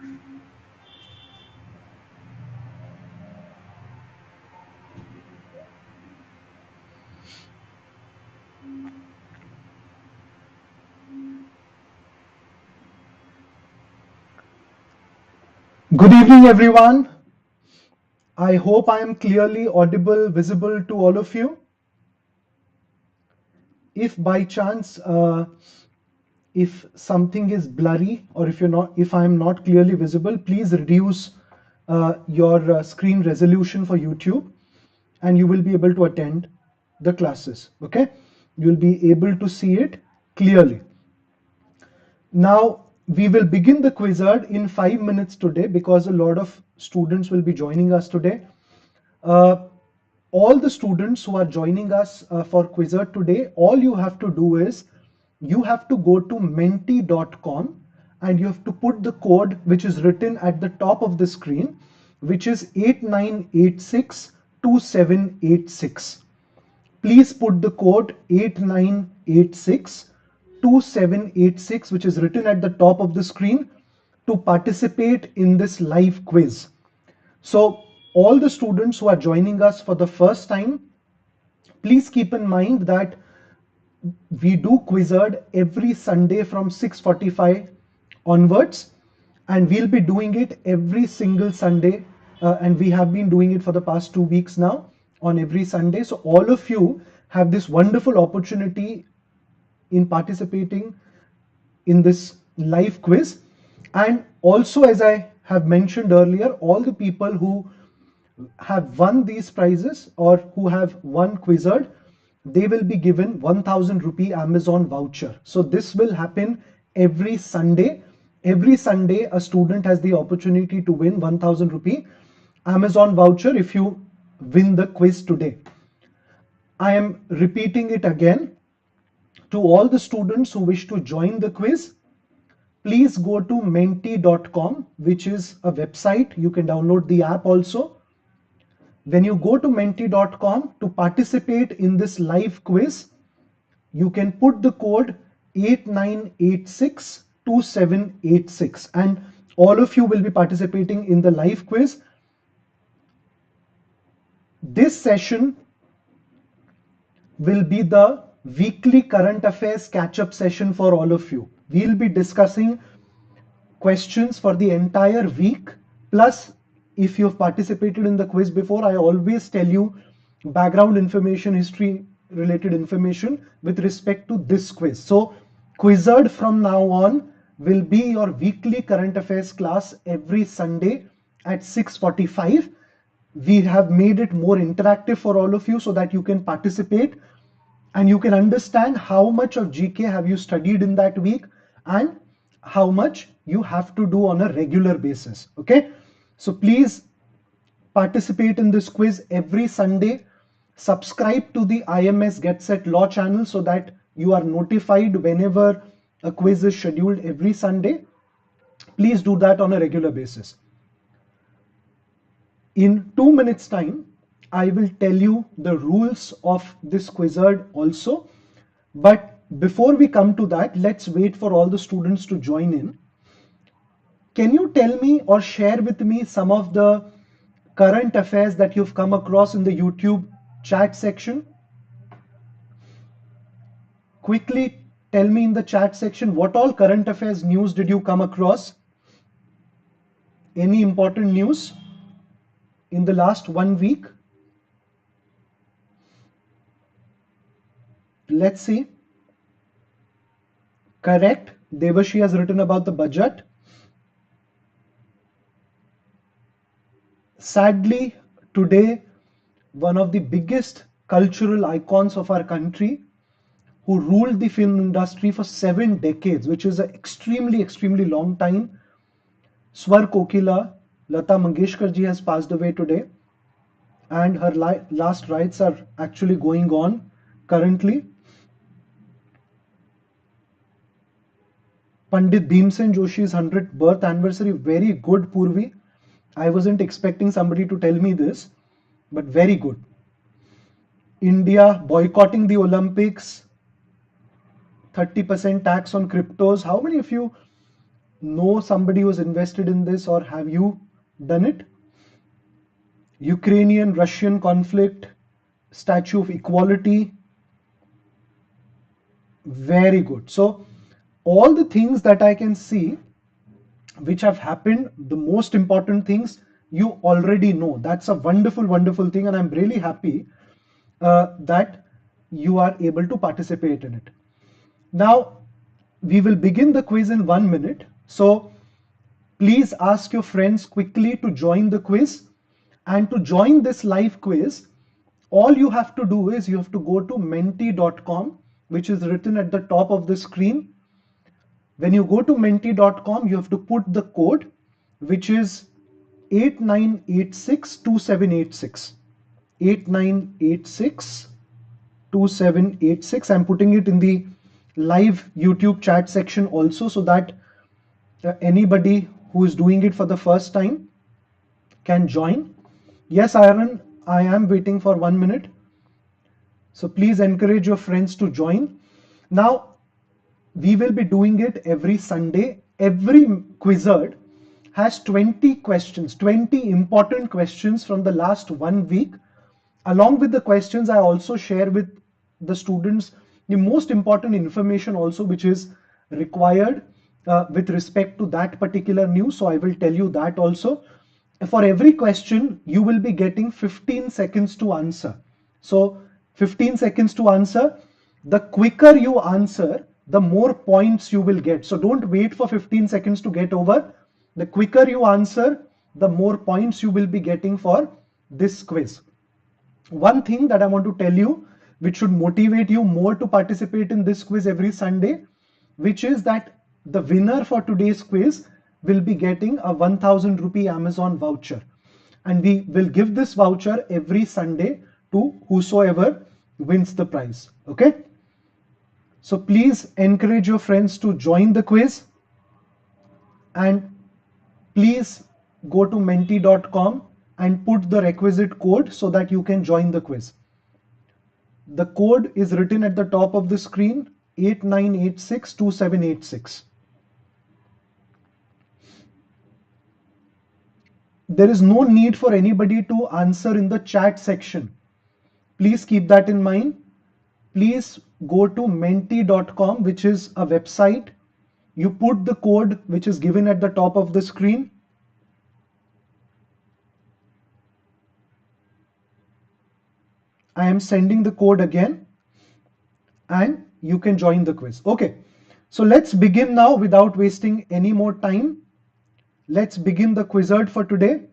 Good evening, everyone. I hope I am clearly audible, visible to all of you. If by chance, if something is blurry or if I am not clearly visible, please reduce your screen resolution for YouTube, and you will be able to attend the classes. Okay, you'll be able to see it clearly. Now, we will begin the Quizzard in 5 minutes today because a lot of students will be joining us today. Uh, all the students who are joining us for Quizzard today, all you have to do is you have to go to menti.com and you have to put the code which is written at the top of the screen, which is 89862786. Please put the code 89862786, which is written at the top of the screen, to participate in this live quiz. So all the students who are joining us for the first time, please keep in mind that we do Quizzard every Sunday from 6:45 onwards, and we'll be doing it every single Sunday, and we have been doing it for the past 2 weeks now on every Sunday. So all of you have this wonderful opportunity in participating in this live quiz. And also, as I have mentioned earlier, all the people who have won these prizes or who have won Quizzard, they will be given 1000 rupee Amazon voucher. So this will happen every Sunday. Every Sunday, a student has the opportunity to win 1000 rupee Amazon voucher if you win the quiz today. I am repeating it again to all the students who wish to join the quiz. Please go to menti.com, which is a website. You can download the app also. When you go to menti.com to participate in this live quiz, you can put the code 89862786, and all of you will be participating in the live quiz. This session will be the weekly current affairs catch-up session for all of you. We'll be discussing questions for the entire week. Plus, if you've participated in the quiz before, I always tell you background information, history related information with respect to this quiz. So Quizzard from now on will be your weekly current affairs class every Sunday at 6:45. We have made it more interactive for all of you so that you can participate and you can understand how much of GK have you studied in that week and how much you have to do on a regular basis. Okay, so please participate in this quiz every Sunday. Subscribe to the IMS Get Set Law channel so that you are notified whenever a quiz is scheduled every Sunday. Please do that on a regular basis. In 2 minutes time, I will tell you the rules of this Quizzard also. But before we come to that, let's wait for all the students to join in. Can you tell me or share with me some of the current affairs that you've come across in the YouTube chat section? Quickly tell me in the chat section, what all current affairs news did you come across? Any important news in the last 1 week? Let's see. Correct. Devashi has written about the budget. Sadly, today, one of the biggest cultural icons of our country, who ruled the film industry for 7 decades, which is an extremely long time, Swar Kokila, Lata Mangeshkar ji, has passed away today, and her last rites are actually going on currently. Pandit Bhimsen Joshi's 100th birth anniversary. Very good, Purvi. I wasn't expecting somebody to tell me this, but very good. India boycotting the Olympics, 30% tax on cryptos. How many of you know somebody who's invested in this, or have you done it? Ukrainian-Russian conflict, Statue of Equality. Very good. So all the things that I can see which have happened, the most important things you already know. That's a wonderful, wonderful thing, and I'm really happy that you are able to participate in it. Now, we will begin the quiz in 1 minute. So please ask your friends quickly to join the quiz. And to join this live quiz, all you have to do is you have to go to menti.com, which is written at the top of the screen. When you go to menti.com, you have to put the code, which is 89862786. 89862786. I'm putting it in the live YouTube chat section also, so that anybody who is doing it for the first time can join. Yes, Aaron, I am waiting for 1 minute. So please encourage your friends to join. Now, we will be doing it every Sunday. Every Quizzard has 20 questions, 20 important questions from the last 1 week. Along with the questions, I also share with the students the most important information also, which is required with respect to that particular news. So I will tell you that also. For every question, you will be getting 15 seconds to answer. So 15 seconds to answer. The quicker you answer, the more points you will get. So don't wait for 15 seconds to get over. The quicker you answer, the more points you will be getting for this quiz. One thing that I want to tell you, which should motivate you more to participate in this quiz every Sunday, which is that the winner for today's quiz will be getting a 1000 rupee Amazon voucher. And we will give this voucher every Sunday to whosoever wins the prize. Okay? So please encourage your friends to join the quiz, and please go to menti.com and put the requisite code so that you can join the quiz. The code is written at the top of the screen, 89862786. There is no need for anybody to answer in the chat section. Please keep that in mind. Please go to menti.com, which is a website. You put the code which is given at the top of the screen. I am sending the code again, and you can join the quiz. Okay, so let's begin now without wasting any more time. Let's begin the Quizzard for today.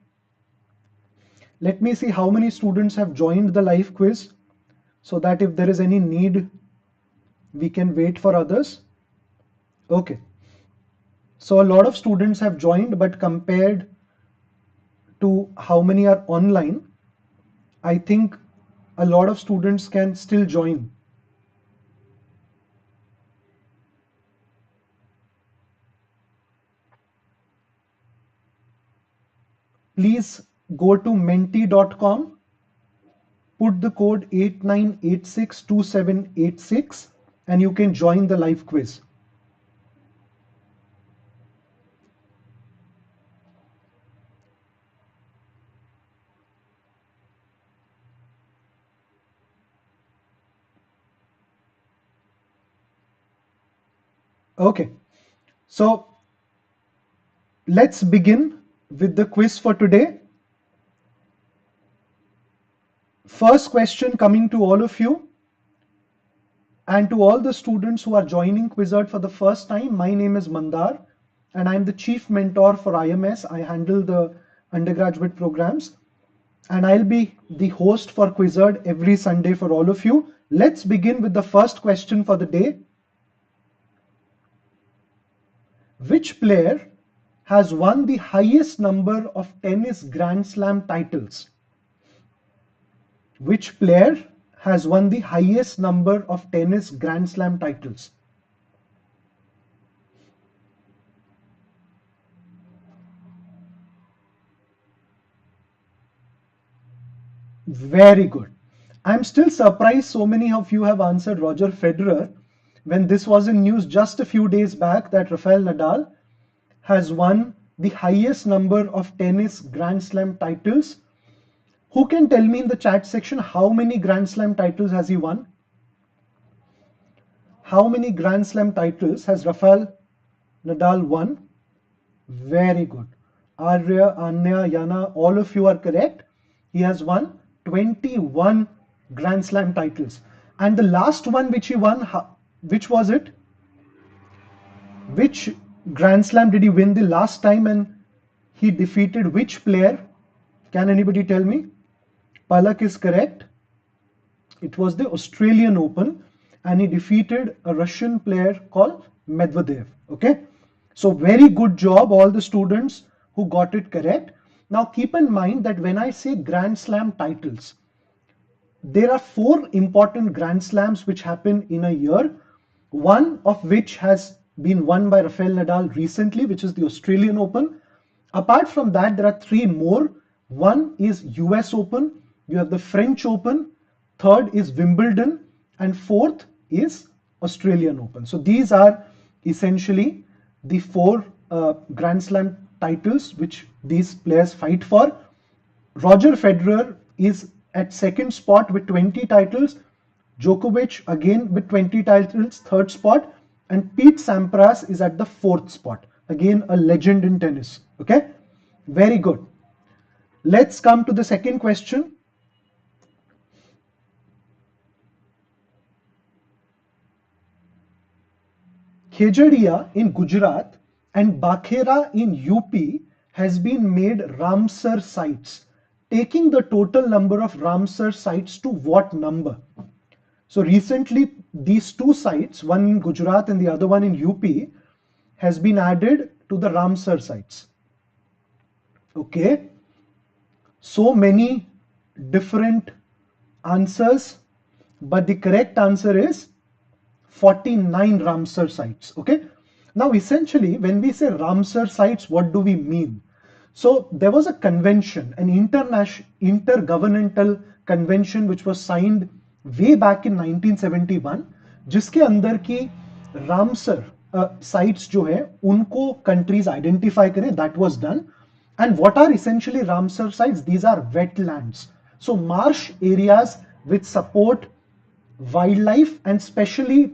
Let me see how many students have joined the live quiz, so that if there is any need, we can wait for others. Okay, so a lot of students have joined, but compared to how many are online, I think a lot of students can still join. Please go to menti.com, put the code 89862786, and you can join the live quiz. Okay, so let's begin with the quiz for today. First question coming to all of you, and to all the students who are joining Quizzard for the first time. My name is Mandar, and I'm the chief mentor for IMS. I handle the undergraduate programs, and I'll be the host for Quizzard every Sunday for all of you. Let's begin with the first question for the day. Which player has won the highest number of tennis Grand Slam titles? Which player has won the highest number of tennis Grand Slam titles? Very good. I'm still surprised so many of you have answered Roger Federer, when this was in news just a few days back that Rafael Nadal has won the highest number of tennis Grand Slam titles? Who can tell me in the chat section how many Grand Slam titles has he won? How many Grand Slam titles has Rafael Nadal won? Very good. Arya, Anya, Yana, all of you are correct. He has won 21 Grand Slam titles. And the last one which he won, which was it? Which Grand Slam did he win the last time, and he defeated which player? Can anybody tell me? Palak is correct. It was the Australian Open, and he defeated a Russian player called Medvedev. Okay, so very good job all the students who got it correct. Now keep in mind that when I say Grand Slam titles, there are 4 important Grand Slams which happen in a year, one of which has been won by Rafael Nadal recently, which is the Australian Open. Apart from that, there are 3 more. One is US Open, you have the French Open, third is Wimbledon, and fourth is Australian Open. So these are essentially the 4 Grand Slam titles which these players fight for. Roger Federer is at second spot with 20 titles. Djokovic again with 20 titles, third spot. And Pete Sampras is at the 4th spot. Again, a legend in tennis. Okay, very good. Let's come to the second question. Khejadia in Gujarat and Bakhera in UP has been made Ramsar sites, taking the total number of Ramsar sites to what number? So recently these 2 sites, one in Gujarat and the other one in UP, has been added to the Ramsar sites. Okay, so many different answers, but the correct answer is 49 Ramsar sites. Okay, now essentially when we say Ramsar sites, what do we mean? So there was a convention, an intergovernmental convention which was signed way back in 1971, जिसके अंदर की Ramsar sites जो है उनको countries identify करें. That was done. And what are essentially Ramsar sites? These are wetlands. So marsh areas which support wildlife and especially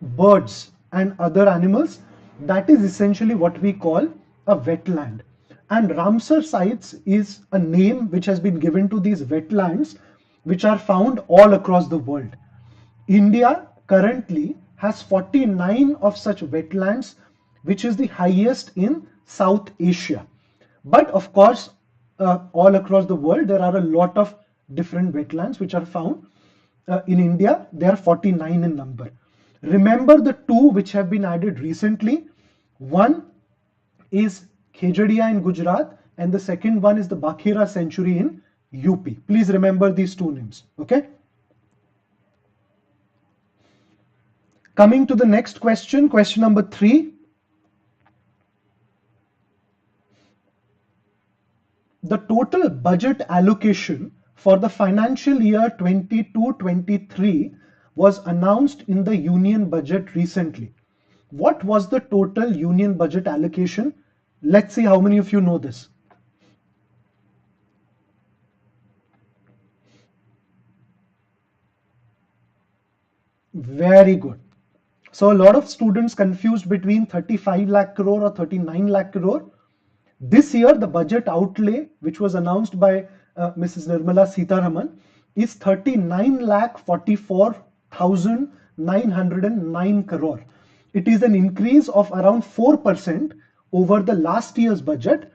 birds and other animals. That is essentially what we call a wetland. And Ramsar sites is a name which has been given to these wetlands which are found all across the world. India currently has 49 of such wetlands, which is the highest in South Asia. But of course, all across the world, there are a lot of different wetlands which are found. In India, there are 49 in number. Remember the 2 which have been added recently. One is Khejadia in Gujarat, and the second one is the Bakhera Sanctuary in UP. Please remember these 2 names. Okay. Coming to the next question, question number 3. The total budget allocation for the financial year 22-23 was announced in the union budget recently. What was the total union budget allocation? Let's see how many of you know this. Very good. So a lot of students confused between 35 lakh crore or 39 lakh crore. This year, the budget outlay, which was announced by Mrs. Nirmala Sitharaman, is 39,44,909 crore. It is an increase of around 4% over the last year's budget.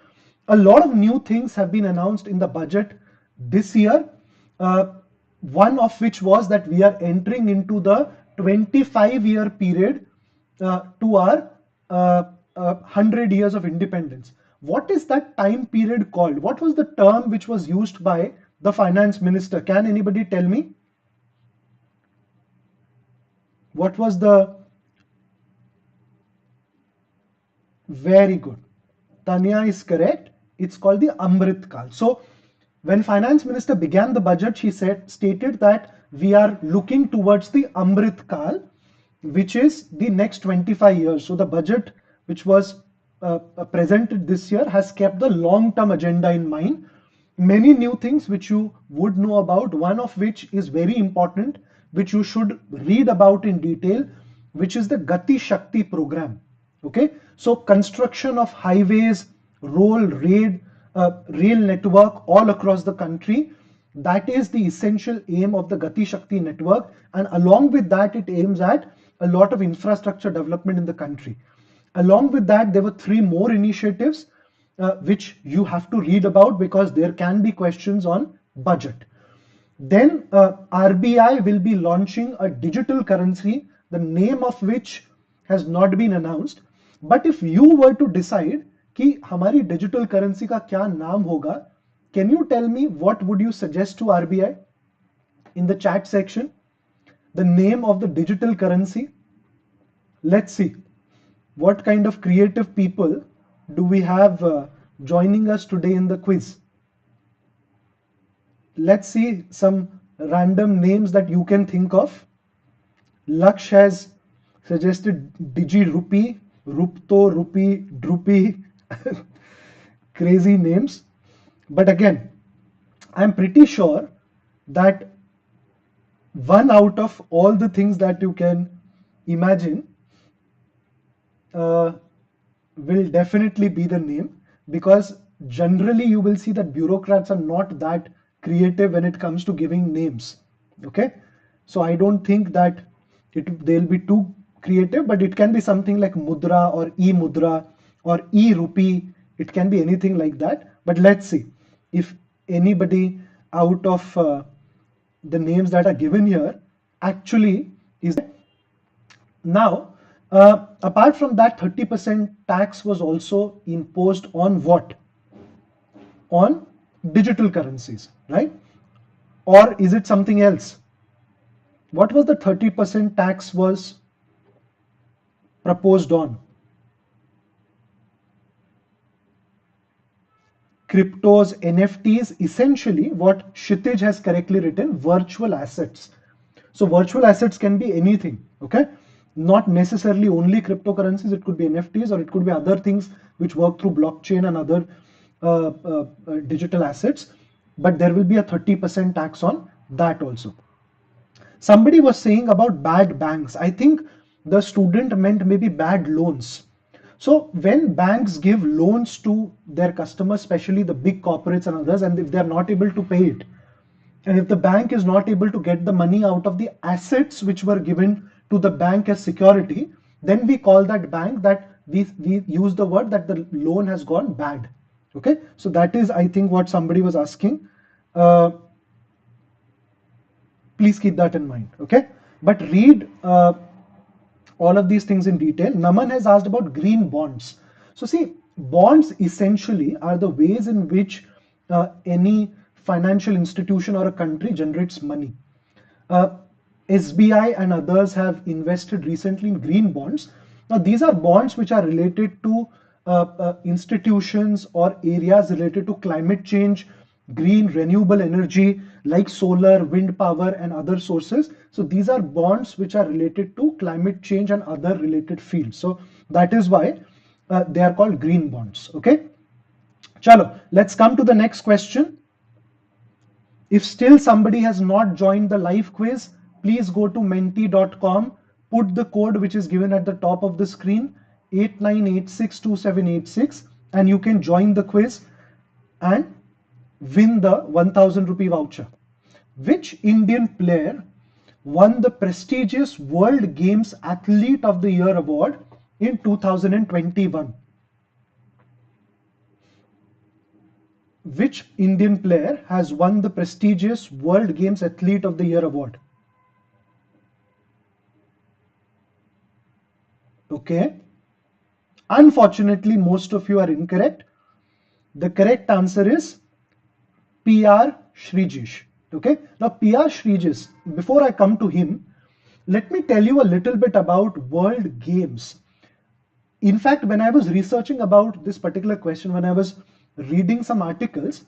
A lot of new things have been announced in the budget this year. One of which was that we are entering into the 25-year period to our 100 years of independence. What is that time period called? What was the term which was used by the finance minister? Can anybody tell me? What was the... Very good. Tanya is correct. It's called the Amrit Kal. So when finance minister began the budget, she stated that we are looking towards the Amrit Kal, which is the next 25 years. So the budget which was presented this year has kept the long-term agenda in mind. Many new things which you would know about, one of which is very important, which you should read about in detail, which is the Gati Shakti program. Okay, so construction of highways, rail network all across the country. That is the essential aim of the Gati Shakti network, and along with that, it aims at a lot of infrastructure development in the country. Along with that, there were three more initiatives which you have to read about because there can be questions on budget. Then RBI will be launching a digital currency, the name of which has not been announced. But if you were to decide कि हमारी digital currency का क्या नाम होगा, can you tell me what would you suggest to RBI in the chat section? The name of the digital currency. Let's see what kind of creative people do we have joining us today in the quiz. Let's see some random names that you can think of. Laksh has suggested Digi Rupee, Rupto, Rupee, Drupi. Crazy names. But again, I'm pretty sure that one out of all the things that you can imagine will definitely be the name, because generally you will see that bureaucrats are not that creative when it comes to giving names. Okay, so I don't think that they'll be too creative, but it can be something like mudra or e-mudra or e-rupee. It can be anything like that. But let's see if anybody out of the names that are given here actually is. Now, apart from that, 30% tax was also imposed on what? On digital currencies, right? Or is it something else? What was the 30% tax was proposed on? Cryptos, NFTs, essentially what Kshitij has correctly written, virtual assets. So virtual assets can be anything, okay? Not necessarily only cryptocurrencies, it could be NFTs or it could be other things which work through blockchain and other digital assets, but there will be a 30% tax on that also. Somebody was saying about bad banks. I think the student meant maybe bad loans. So when banks give loans to their customers, especially the big corporates and others, and if they're not able to pay it, and if the bank is not able to get the money out of the assets which were given to the bank as security, then we call that bank, that we use the word that the loan has gone bad. Okay, so that is, I think, what somebody was asking. Please keep that in mind. Okay, but read all of these things in detail. Naman has asked about green bonds. So see, bonds essentially are the ways in which any financial institution or a country generates money. SBI and others have invested recently in green bonds. Now these are bonds which are related to institutions or areas related to climate change, green renewable energy like solar, wind power and other sources. So these are bonds which are related to climate change and other related fields. So that is why they are called green bonds. Okay, chalo, let's come to the next question. If still somebody has not joined the live quiz, please go to menti.com, put the code which is given at the top of the screen, 89862786, and you can join the quiz and win the 1000 rupee voucher. Which Indian player won the prestigious World Games Athlete of the Year award in 2021? Which Indian player has won the prestigious World Games Athlete of the Year award? Okay. Unfortunately, most of you are incorrect. The correct answer is PR Shrijish. Okay. Now, PR Shrijish, before I come to him, let me tell you a little bit about World Games. In fact, when I was researching about this particular question, when I was reading some articles,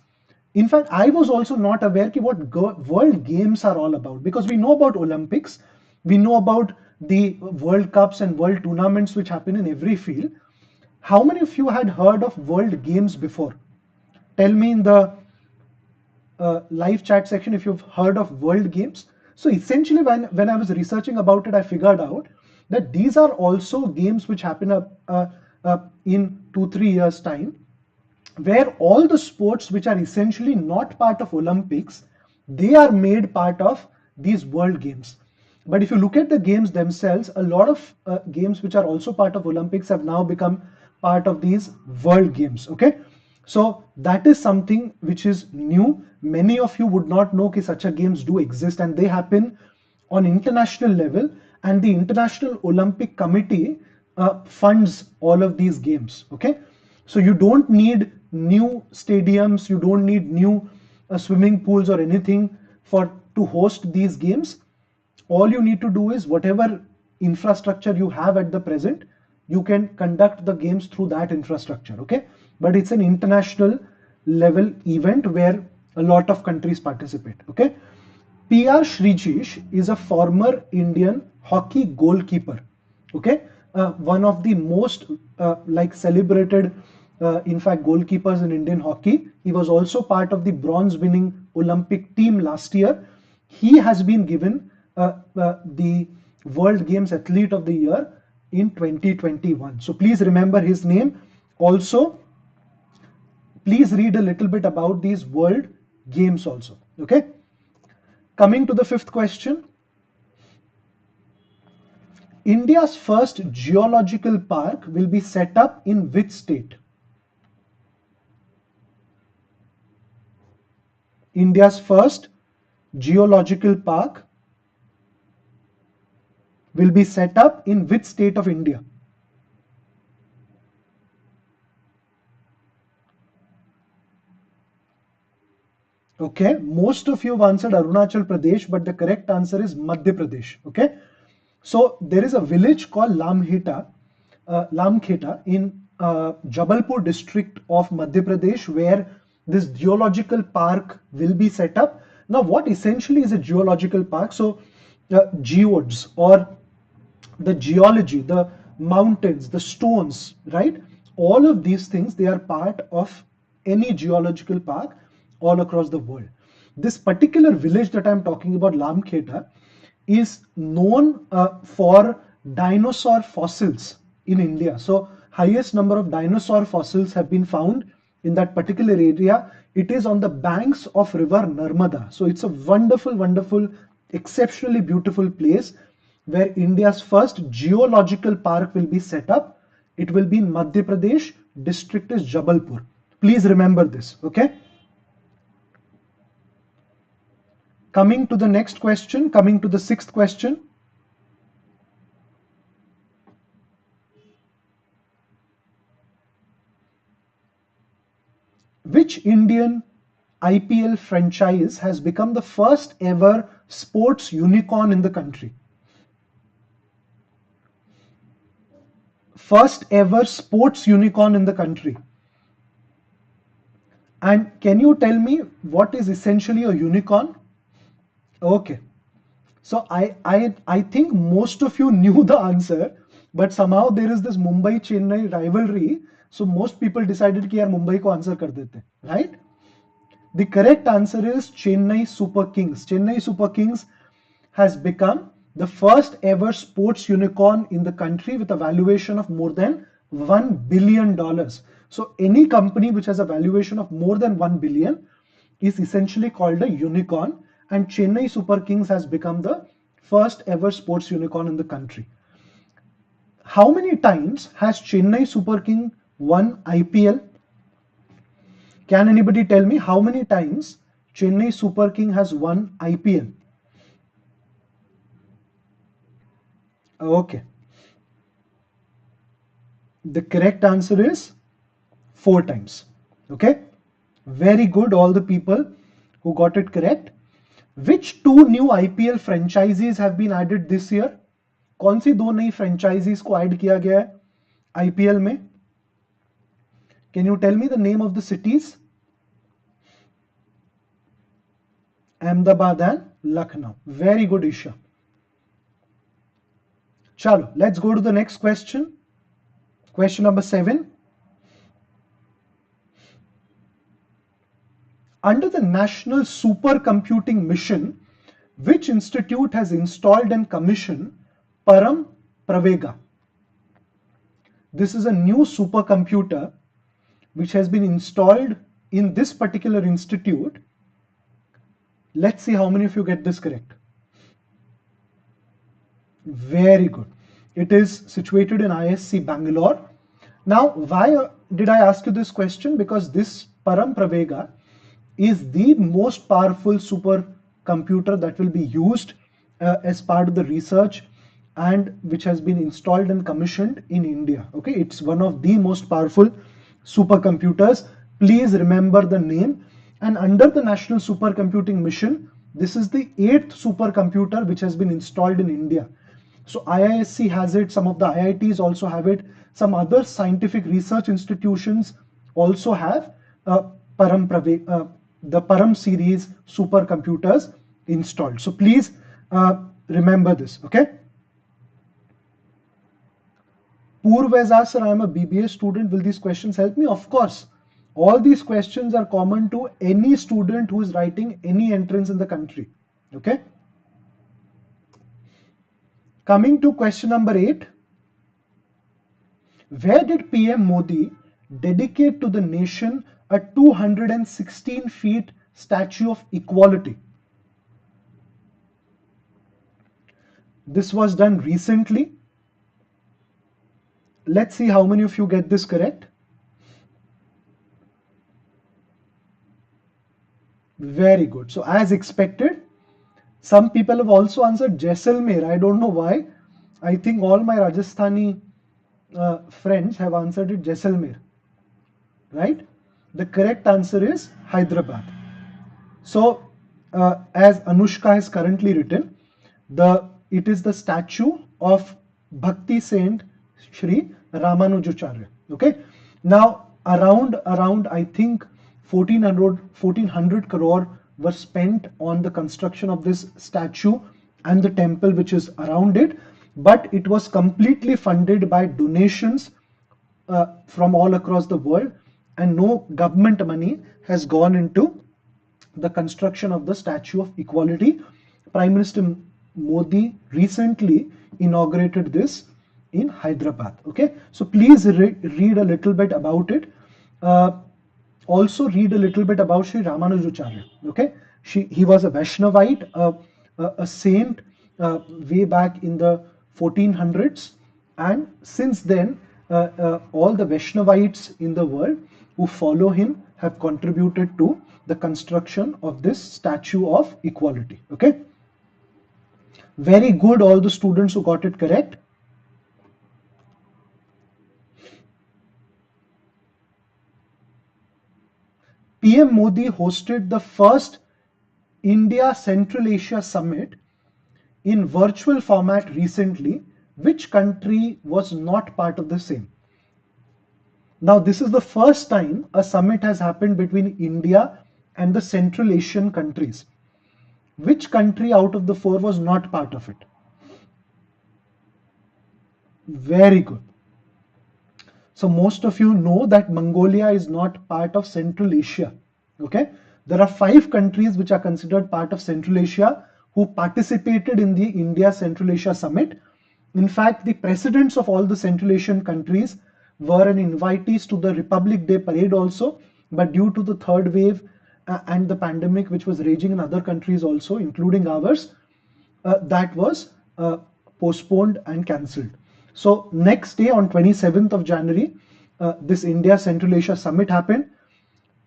in fact, I was also not aware what World Games are all about, because we know about Olympics, we know about the World Cups and World tournaments which happen in every field. How many of you had heard of World Games before? Tell me in the live chat section if you've heard of World Games. So essentially, when I was researching about it, I figured out that these are also games which happen in 2-3 years time, where all the sports which are essentially not part of Olympics, they are made part of these World Games. But if you look at the games themselves, a lot of games which are also part of Olympics have now become part of these World Games. Okay, so that is something which is new. Many of you would not know that such a games do exist, and they happen on international level, and the International Olympic Committee funds all of these games. Okay, so you don't need new stadiums, you don't need new swimming pools or anything for to host these games. All you need to do is whatever infrastructure you have at the present, you can conduct the games through that infrastructure. Okay, but it's an international level event where a lot of countries participate. Okay, PR Shrijish is a former Indian hockey goalkeeper. Okay, one of the most like celebrated, in fact, goalkeepers in Indian hockey. He was also part of the bronze-winning Olympic team last year. He has been given the World Games Athlete of the Year in 2021. So please remember his name. Also, please read a little bit about these World Games also. Okay. Coming to the fifth question. India's first geological park will be set up in which state? India's first geological park will be set up in which state of India? Okay, most of you have answered Arunachal Pradesh, but the correct answer is Madhya Pradesh. Okay, so there is a village called Lamkheta in Jabalpur district of Madhya Pradesh where this geological park will be set up. Now, what essentially is a geological park? So, geodes or the geology, the mountains, the stones, right? All of these things, they are part of any geological park all across the world. This particular village that I'm talking about, Lamkheta, is known for dinosaur fossils in India. So highest number of dinosaur fossils have been found in that particular area. It is on the banks of river Narmada. So it's a wonderful, wonderful, exceptionally beautiful place where India's first geological park will be set up. It will be in Madhya Pradesh, district is Jabalpur. Please remember this, okay? Coming to the next question, coming to the sixth question. Which Indian IPL franchise has become the first ever sports unicorn in the country? First ever sports unicorn in the country. And can you tell me what is essentially a unicorn? Okay. So I think most of you knew the answer, but somehow there is this Mumbai-Chennai rivalry. So most people decided कि यार मुंबई को answer कर देते, right? The correct answer is Chennai Super Kings. Chennai Super Kings has become the first ever sports unicorn in the country with a valuation of more than $1 billion. So any company which has a valuation of more than 1 billion is essentially called a unicorn, and Chennai Super Kings has become the first ever sports unicorn in the country. How many times has Chennai Super King won IPL? Can anybody tell me how many times Chennai Super King has won IPL? Okay. The correct answer is 4 times. Okay. Very good, all the people who got it correct. Which 2 new IPL franchises have been added this year? कौन सी 2 नई franchises को add किया गया है IPL में? Can you tell me the name of the cities? Ahmedabad and Lucknow. Very good, Isha. Chalo, let's go to the next question. Question number 7. Under the National Supercomputing Mission, which institute has installed and commissioned Param Pravega? This is a new supercomputer which has been installed in this particular institute. Let's see how many of you get this correct. Very good. It is situated in ISC Bangalore. Now, why did I ask you this question? Because this Param Pravega is the most powerful supercomputer that will be used as part of the research and which has been installed and commissioned in India. Okay, it's one of the most powerful supercomputers. Please remember the name. And under the National Supercomputing Mission, this is the 8th supercomputer which has been installed in India. So IISc has it, some of the IITs also have it, some other scientific research institutions also have the Param series supercomputers installed. So please remember this, okay? Purv has asked, sir, I am a BBA student. Will these questions help me? Of course. All these questions are common to any student who is writing any entrance in the country, okay? Coming to question number 8. Where did PM Modi dedicate to the nation a 216 feet statue of equality? This was done recently. Let's see how many of you get this correct. Very good. So as expected, some people have also answered Jaisalmer. I don't know why. I think all my Rajasthani friends have answered it Jaisalmer, right? The correct answer is Hyderabad. So as Anushka has currently written, it is the statue of Bhakti Saint Shri Ramanujacharya. Okay. Now around I think 1400 crore were spent on the construction of this statue and the temple which is around it, but it was completely funded by donations from all across the world, and no government money has gone into the construction of the Statue of Equality. Prime Minister Modi recently inaugurated this in Hyderabad. Okay, so please read a little bit about it. Also read a little bit about Sri Ramanujacharya. Okay, he was a Vaishnavite, a saint way back in the 1400s, and since then all the Vaishnavites in the world who follow him have contributed to the construction of this Statue of Equality. Okay, very good, all the students who got it correct. PM Modi hosted the first India Central Asia Summit in virtual format recently. Which country was not part of the same? Now, this is the first time a summit has happened between India and the Central Asian countries. Which country out of the 4 was not part of it? Very good. So most of you know that Mongolia is not part of Central Asia. Okay, there are 5 countries which are considered part of Central Asia who participated in the India Central Asia Summit. In fact, the presidents of all the Central Asian countries were an invitees to the Republic Day parade also, but due to the third wave and the pandemic which was raging in other countries also, including ours, that was postponed and cancelled. So next day on 27th of January, this India Central Asia Summit happened.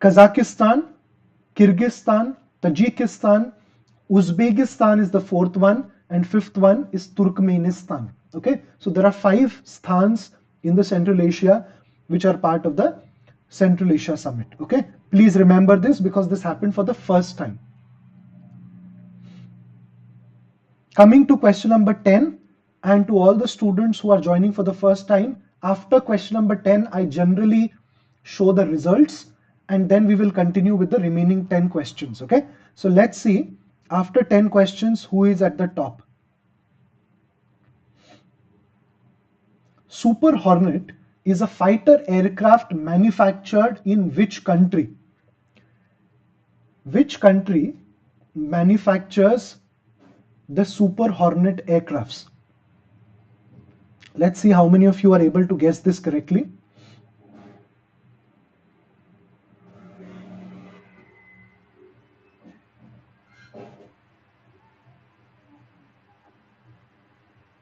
Kazakhstan, Kyrgyzstan, Tajikistan, Uzbekistan is the 4th one, and 5th one is Turkmenistan. Okay, so there are 5 sthans in the Central Asia which are part of the Central Asia Summit. Okay, please remember this because this happened for the first time. Coming to question number 10, and to all the students who are joining for the first time, after question number 10, I generally show the results and then we will continue with the remaining 10 questions. Okay, so let's see after 10 questions who is at the top. Super Hornet is a fighter aircraft manufactured in which country? which country manufactures the Super Hornet aircrafts? Let's see how many of you are able to guess this correctly.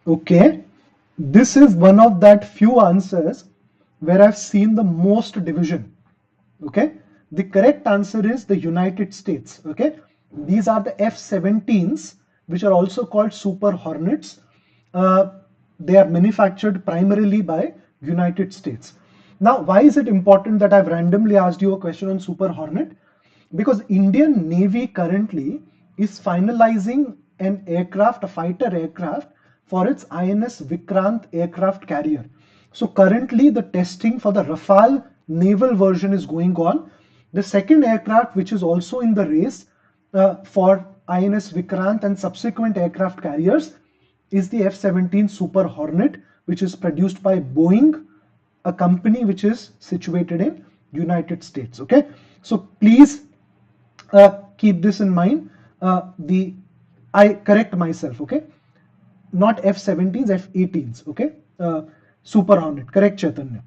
Okay, this is one of that few answers where I've seen the most division. Okay, the correct answer is the United States. Okay, these are the F-17s, which are also called Super Hornets. They are manufactured primarily by United States. Now, why is it important that I've randomly asked you a question on Super Hornet? Because Indian Navy currently is finalizing an aircraft, a fighter aircraft, for its INS Vikrant aircraft carrier. So currently the testing for the Rafale naval version is going on. The second aircraft, which is also in the race for INS Vikrant and subsequent aircraft carriers, is the F-17 Super Hornet, which is produced by Boeing, a company which is situated in United States. Okay, so please keep this in mind. I correct myself. Okay, not F-17s, F-18s. Okay, Super Hornet. Correct, Chaitanya.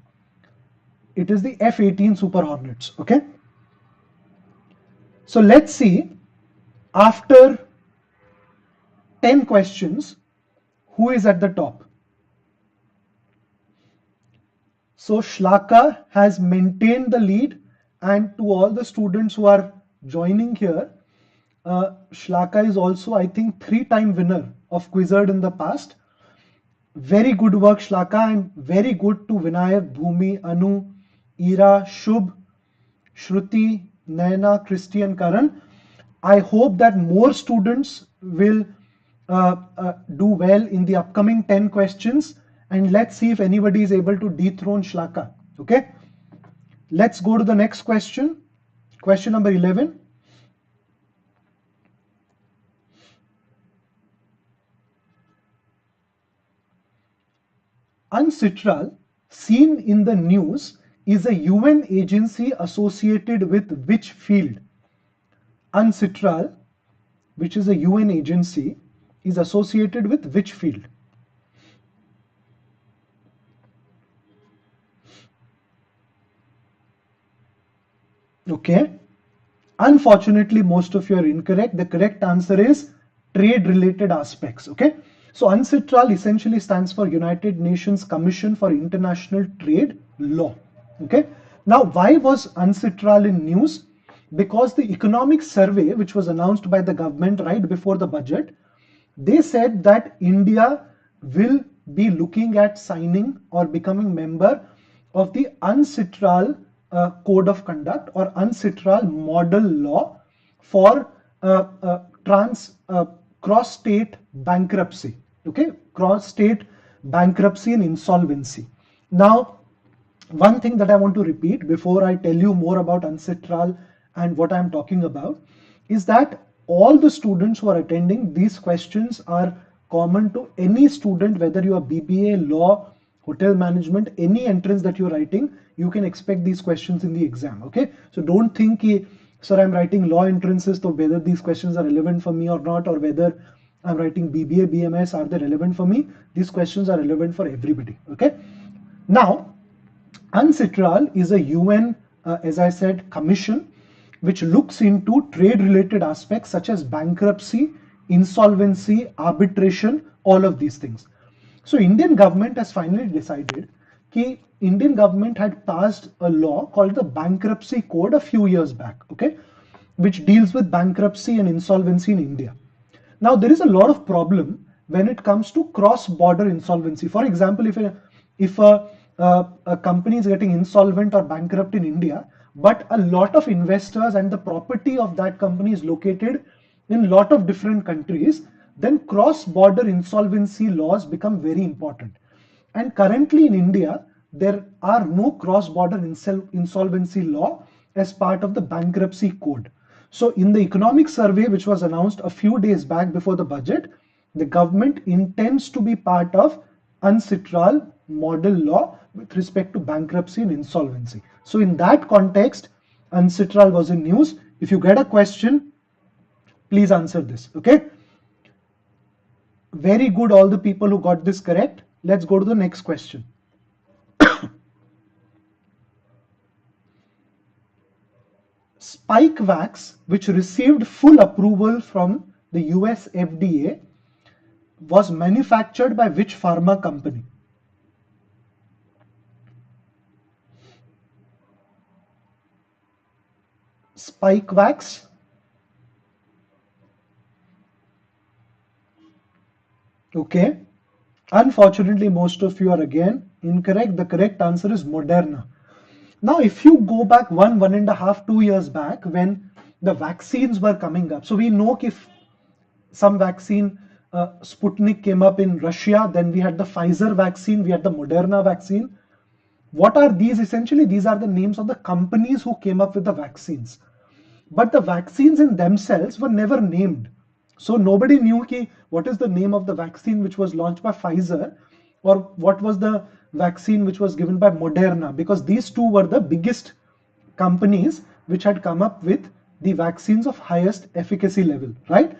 It is the F-18 Super Hornets. Okay. So let's see, after 10 questions, who is at the top? So Shlaka has maintained the lead, and to all the students who are joining here, Shlaka is also, I think, 3-time winner of Quizzard in the past. Very good work, Shlaka, and very good to Vinayak, Bhumi, Anu, Ira, Shubh, Shruti, Naina, Christy, and Karan. I hope that more students will do well in the upcoming 10 questions, and let's see if anybody is able to dethrone Shlaka. Okay, let's go to the next question. Question number 11. UNCITRAL, seen in the news, is a UN agency associated with which field? UNCITRAL, which is a UN agency, is associated with which field? Okay, unfortunately most of you are incorrect. The correct answer is trade related aspects. Okay, so UNCITRAL essentially stands for United Nations Commission for International Trade Law. Okay, now why was UNCITRAL in news? Because the economic survey, which was announced by the government right before the budget, they said that India will be looking at signing or becoming member of the UNCITRAL Code of Conduct or UNCITRAL Model Law for cross-state bankruptcy. Okay, cross-state bankruptcy and insolvency. Now, one thing that I want to repeat before I tell you more about UNCITRAL and what I'm talking about is that all the students who are attending, these questions are common to any student, whether you are BBA, law, hotel management, any entrance that you're writing, you can expect these questions in the exam. Okay, so don't think, sir, I'm writing law entrances, so whether these questions are relevant for me or not, or whether I'm writing BBA, BMS, are they relevant for me? These questions are relevant for everybody. Okay, now UNCITRAL is a UN, as I said, commission which looks into trade related aspects such as bankruptcy, insolvency, arbitration, all of these things. So Indian government has finally decided that Indian government had passed a law called the Bankruptcy Code a few years back, okay, which deals with bankruptcy and insolvency in India. Now there is a lot of problem when it comes to cross-border insolvency. For example, if a company is getting insolvent or bankrupt in India, but a lot of investors and the property of that company is located in a lot of different countries, then cross-border insolvency laws become very important. And currently in India, there are no cross-border insolvency law as part of the bankruptcy code. So in the economic survey, which was announced a few days back before the budget, the government intends to be part of UNCITRAL model law with respect to bankruptcy and insolvency. So in that context, UNCITRAL was in news. If you get a question, please answer this, okay? Very good, all the people who got this correct. Let's go to the next question. Spike wax, which received full approval from the US FDA, was manufactured by which pharma company? Spike wax. Okay. Unfortunately, most of you are again incorrect. The correct answer is Moderna. Now, if you go back 1.5, 2 years back when the vaccines were coming up, so we know if some vaccine, Sputnik came up in Russia, then we had the Pfizer vaccine, we had the Moderna vaccine. What are these? Essentially, these are the names of the companies who came up with the vaccines. But the vaccines in themselves were never named. So nobody knew what is the name of the vaccine which was launched by Pfizer, or what was the vaccine which was given by Moderna, because these two were the biggest companies which had come up with the vaccines of highest efficacy level, right?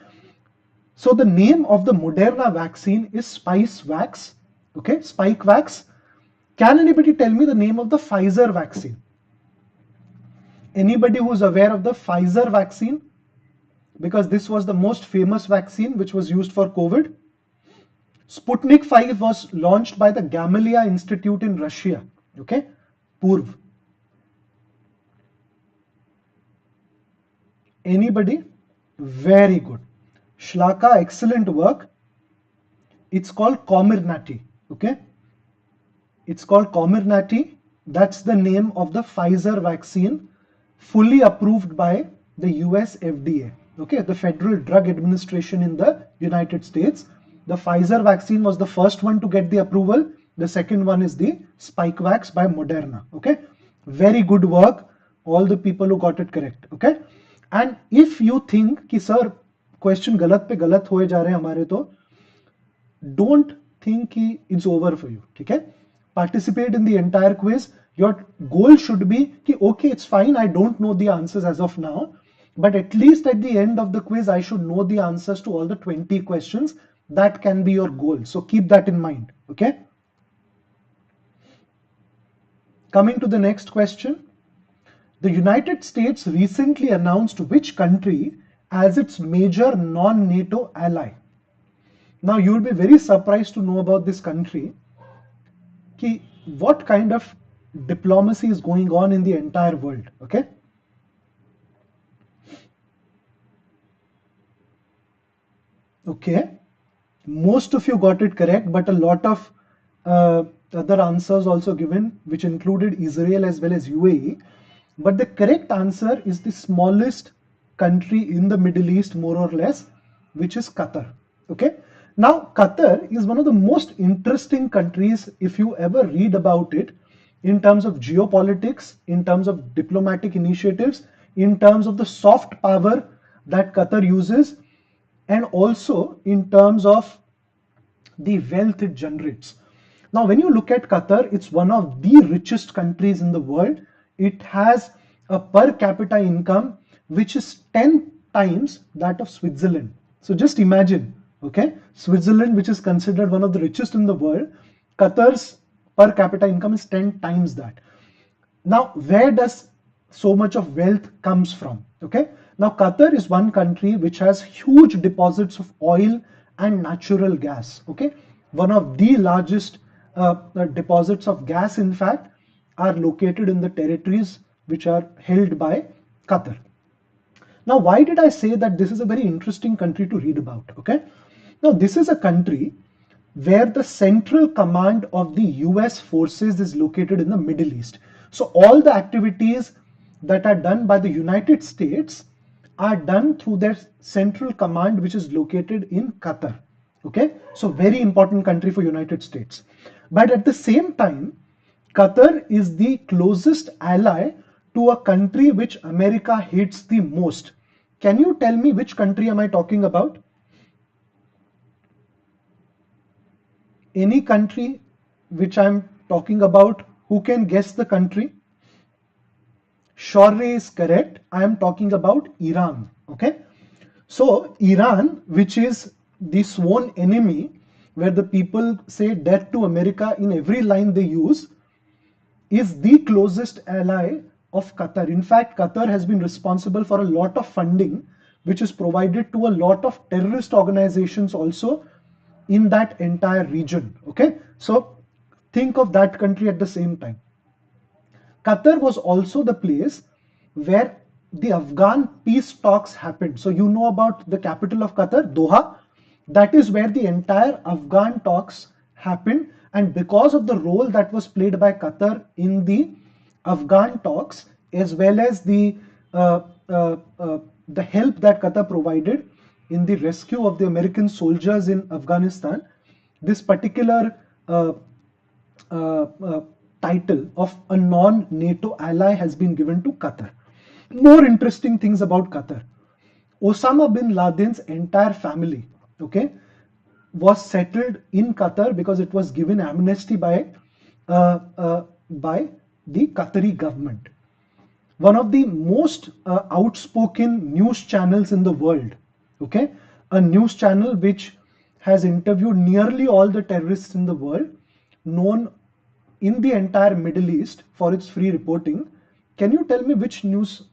So the name of the Moderna vaccine is Spice Wax, okay, Spike Wax. Can anybody tell me the name of the Pfizer vaccine? Anybody who's aware of the Pfizer vaccine? Because this was the most famous vaccine which was used for COVID. Sputnik 5 was launched by the Gamaleya Institute in Russia. Okay, Purv. Anybody? Very good. Shlaka, excellent work. It's called Comirnaty. Okay, it's called Comirnaty. That's the name of the Pfizer vaccine, fully approved by the US FDA. Okay, the Federal Drug Administration in the United States. The Pfizer vaccine was the first one to get the approval. The second one is the Spikevax by Moderna. Okay, very good work, all the people who got it correct. Okay, and if you think कि sir question गलत पे गलत होए जा रहे हैं हमारे तो don't think it's over for you. Okay, participate in the entire quiz. Your goal should be कि okay, it's fine, I don't know the answers as of now, but at least at the end of the quiz I should know the answers to all the 20 questions. That can be your goal, so keep that in mind. Okay, coming to the next question. The United States recently announced which country as its major non-NATO ally. Now you will be very surprised to know about this country, कि what kind of diplomacy is going on in the entire world. Okay, okay, most of you got it correct, but a lot of other answers also given, which included Israel as well as UAE. But the correct answer is the smallest country in the Middle East, more or less, which is Qatar. Okay, now Qatar is one of the most interesting countries if you ever read about it, in terms of geopolitics, in terms of diplomatic initiatives, in terms of the soft power that Qatar uses, and also in terms of the wealth it generates. Now, when you look at Qatar, it's one of the richest countries in the world. It has a per capita income which is 10 times that of Switzerland. So just imagine, okay, Switzerland, which is considered one of the richest in the world, Qatar's per capita income is 10 times that. Now, where does so much of wealth comes from? Okay, now Qatar is one country which has huge deposits of oil and natural gas. Okay, one of the largest deposits of gas, in fact, are located in the territories which are held by Qatar. Now, why did I say that this is a very interesting country to read about? Okay, now this is a country where the central command of the US forces is located in the Middle East. So all the activities that are done by the United States are done through their central command, which is located in Qatar. Okay, so very important country for United States. But at the same time, Qatar is the closest ally to a country which America hates the most. Can you tell me which country am I talking about? Any country which I'm talking about, who can guess the country? Shorey is correct. I am talking about Iran. Okay. So Iran, which is the sworn enemy, where the people say death to America in every line they use, is the closest ally of Qatar. In fact, Qatar has been responsible for a lot of funding, which is provided to a lot of terrorist organizations also in that entire region. Okay, so think of that country at the same time. Qatar was also the place where the Afghan peace talks happened. So you know about the capital of Qatar, Doha. That is where the entire Afghan talks happened. And because of the role that was played by Qatar in the Afghan talks, as well as uh, the help that Qatar provided in the rescue of the American soldiers in Afghanistan, this particular uh, uh, title of a non-NATO ally has been given to Qatar. More interesting things about Qatar. Osama bin Laden's entire family, okay, was settled in Qatar because it was given amnesty by the Qatari government. One of the most outspoken news channels in the world, okay, a news channel which has interviewed nearly all the terrorists in the world, known in the entire Middle East for its free reporting. Can you tell me which news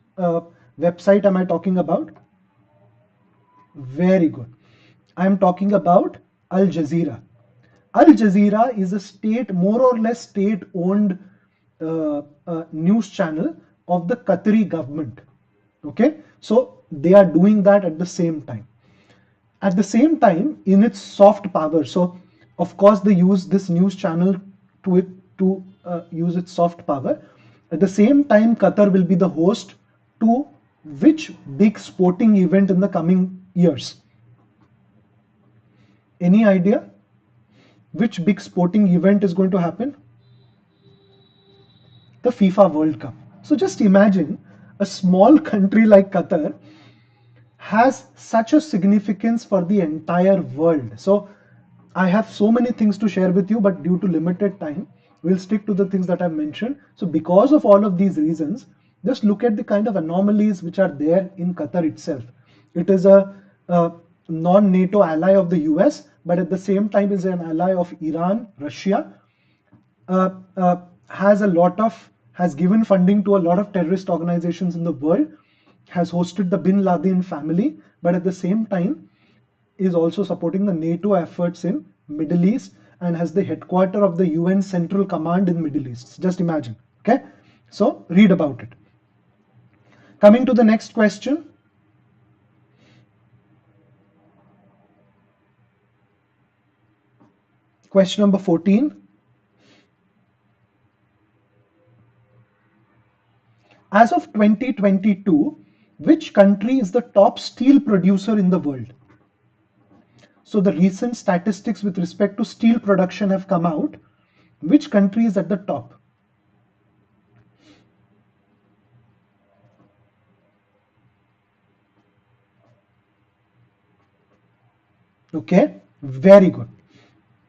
website am I talking about? Very good. I am talking about Al Jazeera. Al Jazeera is a state, more or less state owned news channel of the Qatari government. Okay, so they are doing that at the same time. At the same time, in its soft power. So, of course, they use this news channel to use its soft power. At the same time, Qatar will be the host to which big sporting event in the coming years? Any idea? Which big sporting event is going to happen? The FIFA World Cup. So just imagine a small country like Qatar has such a significance for the entire world. So I have so many things to share with you, but due to limited time, we'll stick to the things that I've mentioned. So because of all of these reasons, just look at the kind of anomalies which are there in Qatar itself. It is a non-NATO ally of the US, but at the same time is an ally of Iran, Russia, uh, uh, has given funding to a lot of terrorist organizations in the world, has hosted the Bin Laden family, but at the same time is also supporting the NATO efforts in Middle East and has the headquarter of the UN Central Command in Middle East. Just imagine. Okay, so read about it. Coming to the next question. Question number 14. As of 2022, which country is the top steel producer in the world? So the recent statistics with respect to steel production have come out. Which country is at the top? Okay, very good.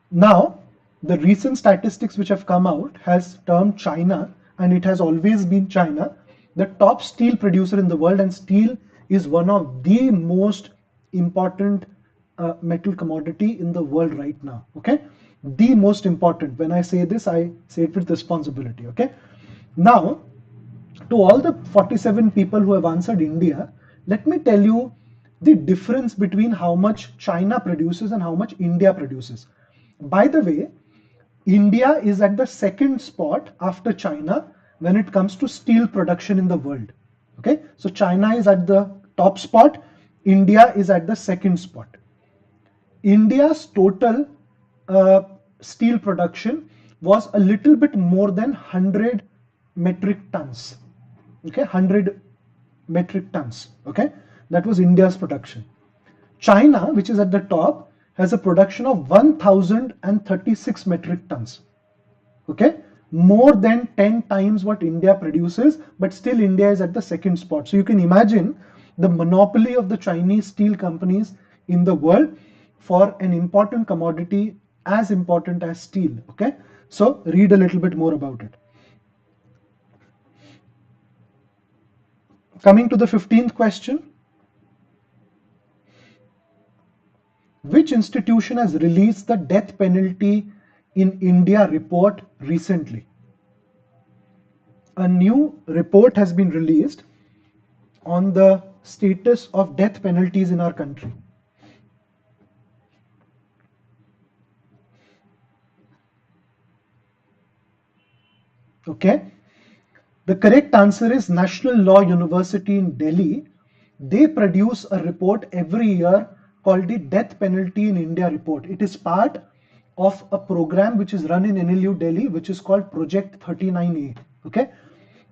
Now, the recent statistics which have come out has termed China, and it has always been China, the top steel producer in the world, and steel is one of the most important metal commodity in the world right now. Okay, the most important. When I say this, I say it with responsibility. Okay, now to all the 47 people who have answered India, let me tell you the difference between how much China produces and how much India produces. By the way, India is at the second spot after China when it comes to steel production in the world. Okay, so China is at the top spot, India is at the second spot. India's total uh, steel production was a little bit more than 100 metric tons. Okay, 100 metric tons. Okay, that was India's production. China, which is at the top, has a production of 1036 metric tons. Okay, more than 10 times what India produces, but still India is at the second spot. So you can imagine the monopoly of the Chinese steel companies in the world for an important commodity as important as steel. Okay, so read a little bit more about it. Coming to the 15th question, which institution has released the death penalty in India report recently? A new report has been released on the status of death penalties in our country. Okay, the correct answer is National Law University in Delhi. They produce a report every year called the Death Penalty in India report. It is part of a program which is run in NLU Delhi, which is called Project 39A. Okay,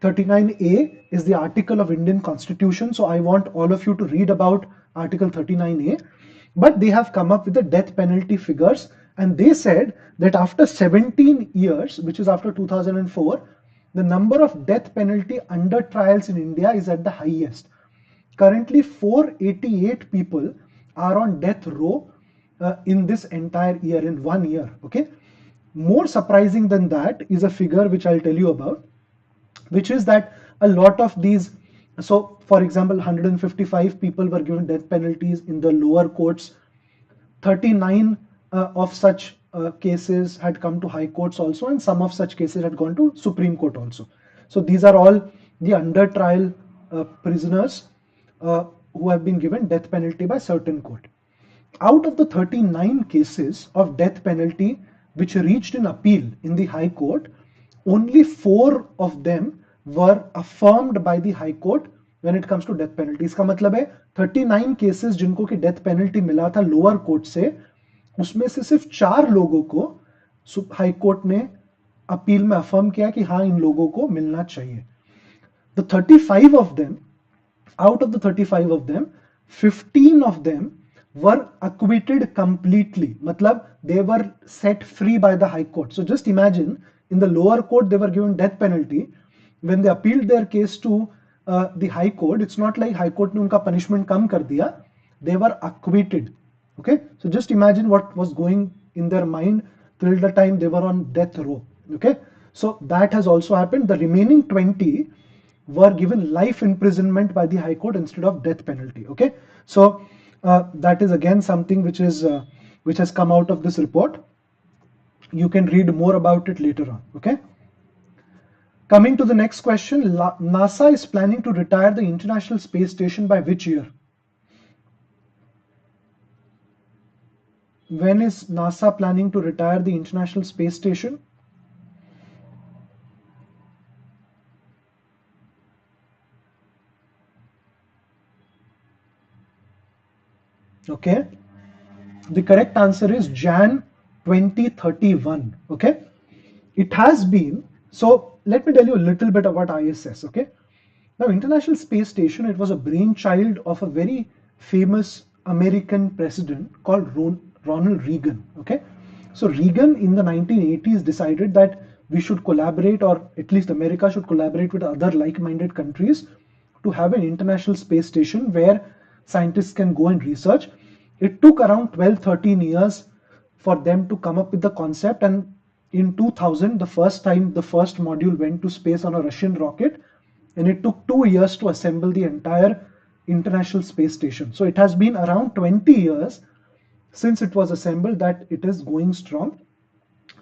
39A is the article of Indian Constitution. So I want all of you to read about Article 39A. But they have come up with the death penalty figures, and they said that after 17 years, which is after 2004, the number of death penalty under trials in India is at the highest. Currently, 488 people are on death row in this entire year, in 1 year. Okay. More surprising than that is a figure which I'll tell you about, which is that a lot of these, so for example, 155 people were given death penalties in the lower courts. 39 of such cases had come to high courts also, and some of such cases had gone to Supreme Court also. So these are all the under trial prisoners who have been given death penalty by certain court. Out of the 39 cases of death penalty which reached an appeal in the High Court, only 4 of them were affirmed by the High Court when it comes to death penalty. इसका मतलब है 39 cases जिनको की death penalty मिला था lower court से, उसमें से सिर्फ 4 लोगों को हाई कोर्ट ने अपील में अफर्म किया कि हाँ इन लोगों को मिलना चाहिए. The 35 of them, out of the 35 of them, 15 of them were acquitted completely. Matlab, they were set free by the High Court. So just imagine, in the lower court, they were given death penalty. When they appealed their case to the High Court, it's not like High Court ne unka punishment kam kar diya. They were acquitted. Okay, so just imagine what was going in their mind till the time they were on death row. Okay, so that has also happened. The remaining 20 were given life imprisonment by the High Court instead of death penalty. Okay, so that is again something which has come out of this report. You can read more about it later on. Okay. Coming to the next question, NASA is planning to retire the International Space Station by which year? When is NASA planning to retire the International Space Station? Okay, the correct answer is Jan 2031. Okay, it has been, so let me tell you a little bit about ISS. Okay, now International Space Station, it was a brainchild of a very famous American president called Ronald Reagan. Okay, so Reagan in the 1980s decided that we should collaborate, or at least America should collaborate with other like-minded countries to have an international space station where scientists can go and research. It took around 12-13 years for them to come up with the concept, and in 2000, the first module went to space on a Russian rocket, and it took 2 years to assemble the entire International Space Station. So it has been around 20 years since it was assembled that it is going strong.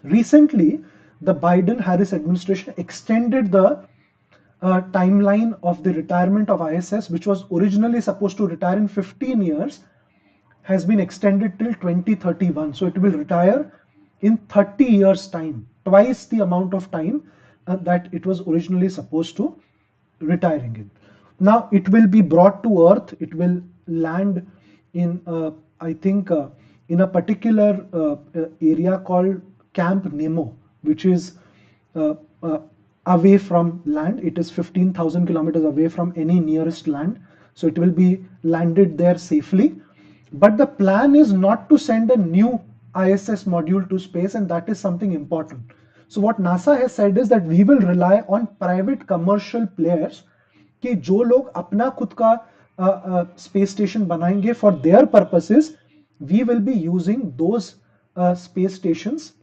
Recently, the Biden-Harris administration extended the timeline of the retirement of ISS, which was originally supposed to retire in 15 years, has been extended till 2031. So it will retire in 30 years time, twice the amount of time that it was originally supposed to retiring in. Now it will be brought to Earth. It will land in, I think, in a particular area called Camp Nemo, which is away from land. It is 15,000 kilometers away from any nearest land. So it will be landed there safely. But the plan is not to send a new ISS module to space, and that is something important. So what NASA has said is that we will rely on private commercial players कि जो लोग अपना खुद का space station बनाएंगे for their purposes. We will be using those space stations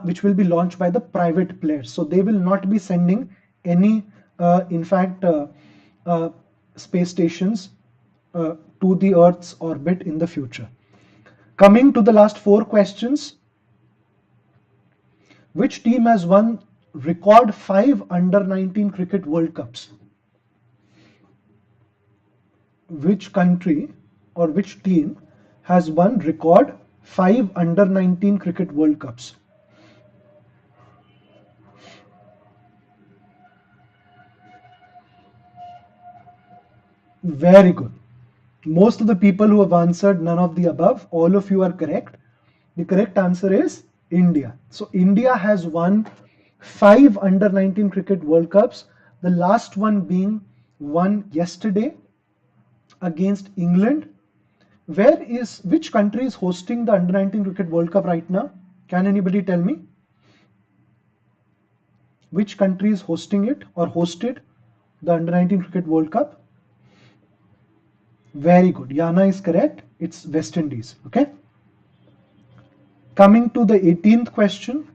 which will be launched by the private players. So they will not be sending any, in fact, uh, space stations to the Earth's orbit in the future. Coming to the last 4 questions. Which team has won record 5 under 19 cricket World Cups? Which country or which team has won record 5 under 19 cricket World Cups? Very good. Most of the people who have answered none of the above, all of you are correct. The correct answer is India. So India has won 5 under 19 cricket World Cups, the last one being won yesterday against England. Which country is hosting the under 19 cricket World Cup right now? Can anybody tell me? Which country is hosting it or hosted the under 19 cricket World Cup? Very good. Yana is correct. It's West Indies. Okay. Coming to the 18th question.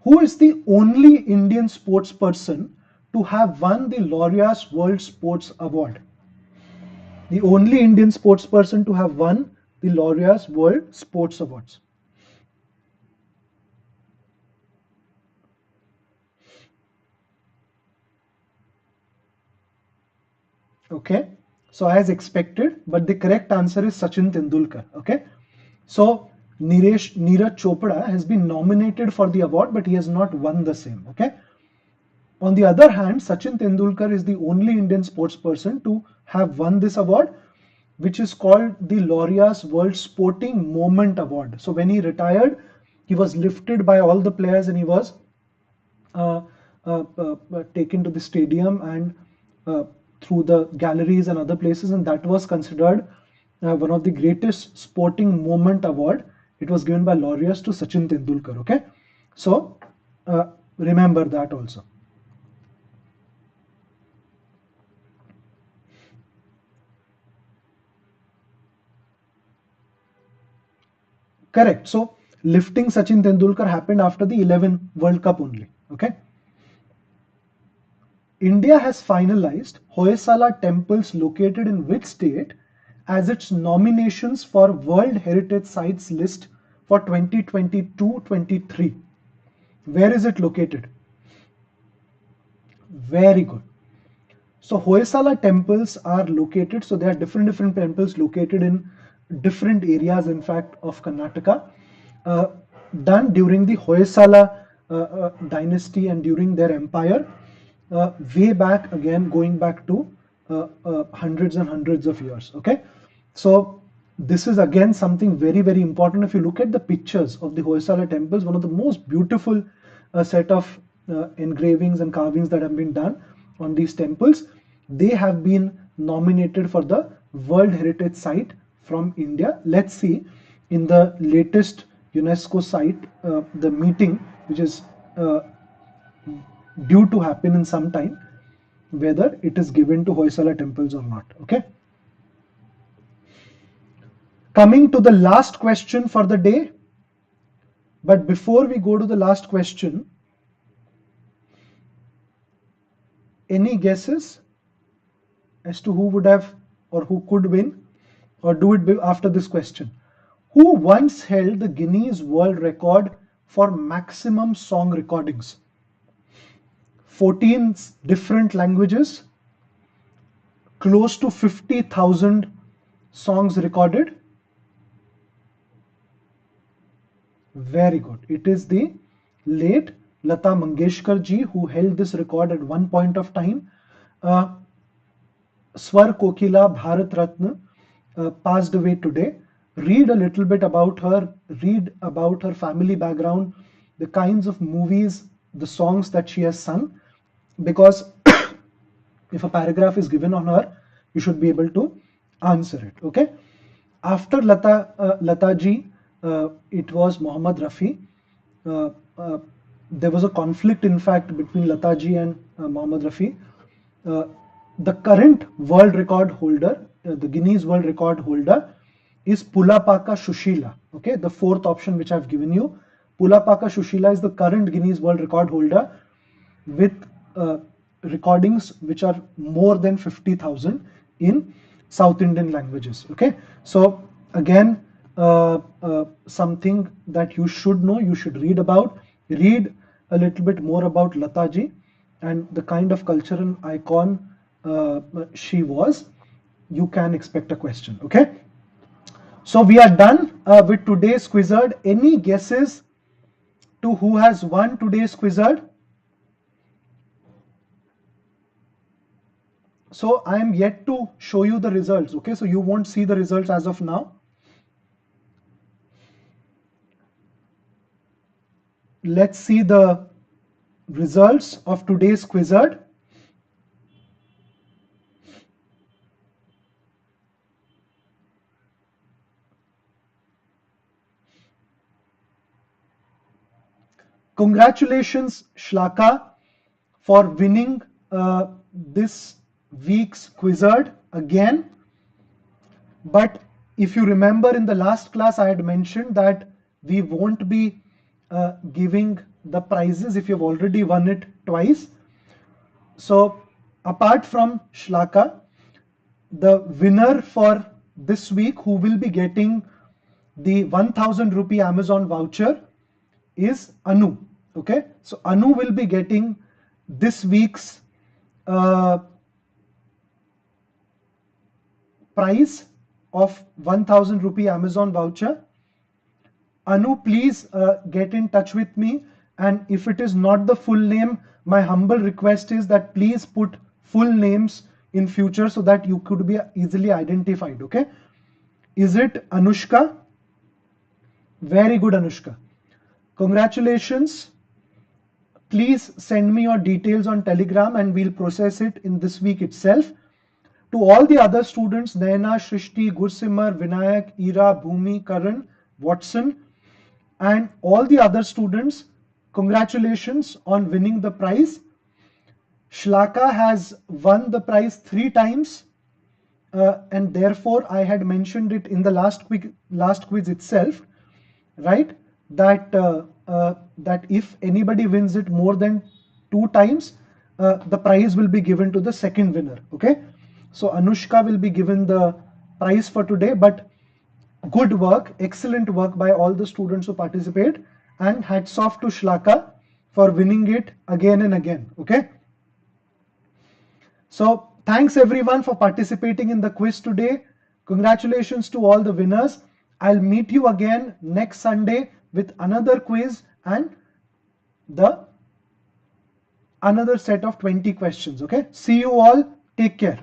Who is the only Indian sports person to have won the Laureus World Sports Award? The only Indian sports person to have won the Laureus World Sports Awards. Okay, so as expected, but the correct answer is Sachin Tendulkar. Okay, so Neeraj Chopra has been nominated for the award, but he has not won the same. Okay. On the other hand, Sachin Tendulkar is the only Indian sports person to have won this award, which is called the Laureus World Sporting Moment Award. So when he retired, he was lifted by all the players and he was taken to the stadium and through the galleries and other places, and that was considered one of the greatest sporting moment award. It was given by Laureus to Sachin Tendulkar. Okay, so remember that also. Correct. So lifting Sachin Tendulkar happened after the 11 World Cup only. Okay. India has finalized Hoysala temples located in which state as its nominations for World Heritage Sites list for 2022-23. Where is it located? Very good. So Hoysala temples are located, so there are different temples located in different areas, in fact, of Karnataka, done during the Hoysala dynasty and during their empire, way back again, going back to hundreds and hundreds of years. Okay, so this is again something very important. If you look at the pictures of the Hoysala temples, one of the most beautiful set of engravings and carvings that have been done on these temples, they have been nominated for the World Heritage Site from India. Let's see in the latest UNESCO site, the meeting which is due to happen in some time, whether it is given to Hoysala temples or not. Okay. Coming to the last question for the day. But before we go to the last question, any guesses as to who would have or who could win, or do it after this question? Who once held the Guinness World Record for maximum song recordings? 14 different languages, close to 50,000 songs recorded. Very good. It is the late Lata Mangeshkar ji who held this record at one point of time. Swar Kokila Bharat Ratna passed away today. Read a little bit about her, read about her family background, the kinds of movies, the songs that she has sung, because if a paragraph is given on her, you should be able to answer it. Okay. After Lata ji, it was Mohammad Rafi. There was a conflict, in fact, between Lata ji and Mohammad Rafi. The current world record holder, the Guinness World Record holder, is Pulapaka Shushila. Okay, the fourth option which I've given you. Pulapaka Shushila is the current Guinness World Record holder with recordings which are more than 50,000 in South Indian languages. Okay, so again, something that you should know, you should read about, read a little bit more about Lataji and the kind of cultural icon she was. You can expect a question. Okay, so we are done with today's Quizzard. Any guesses to who has won today's Quizzard? So I am yet to show you the results. Okay, so you won't see the results as of now. Let's see the results of today's Quizzard. Congratulations, Shlaka, for winning this week's Quizzard again. But if you remember, in the last class, I had mentioned that we won't be giving the prizes if you've already won it twice. So apart from Shlaka, the winner for this week who will be getting the 1000 rupee Amazon voucher is Anu. Okay, so Anu will be getting this week's prize of 1000 rupee Amazon voucher. Anu, please get in touch with me, and if it is not the full name, my humble request is that please put full names in future so that you could be easily identified. Okay, is it Anushka? Very good, Anushka. Congratulations. Please send me your details on Telegram and we'll process it in this week itself. To all the other students, Naina, Shrishti, Gursimar, Vinayak, Ira, Bhumi, Karan, Watson, and all the other students, congratulations on winning the prize. Shlaka has won the prize 3 times, and therefore I had mentioned it in the last quiz itself, right? That if anybody wins it more than 2 times, the prize will be given to the second winner. Okay, so Anushka will be given the prize for today. But good work, excellent work by all the students who participate, and hats off to Shlaka for winning it again and again. Okay, so thanks everyone for participating in the quiz today. Congratulations to all the winners. I'll meet you again next Sunday with another quiz and another set of 20 questions. Okay, see you all. Take care.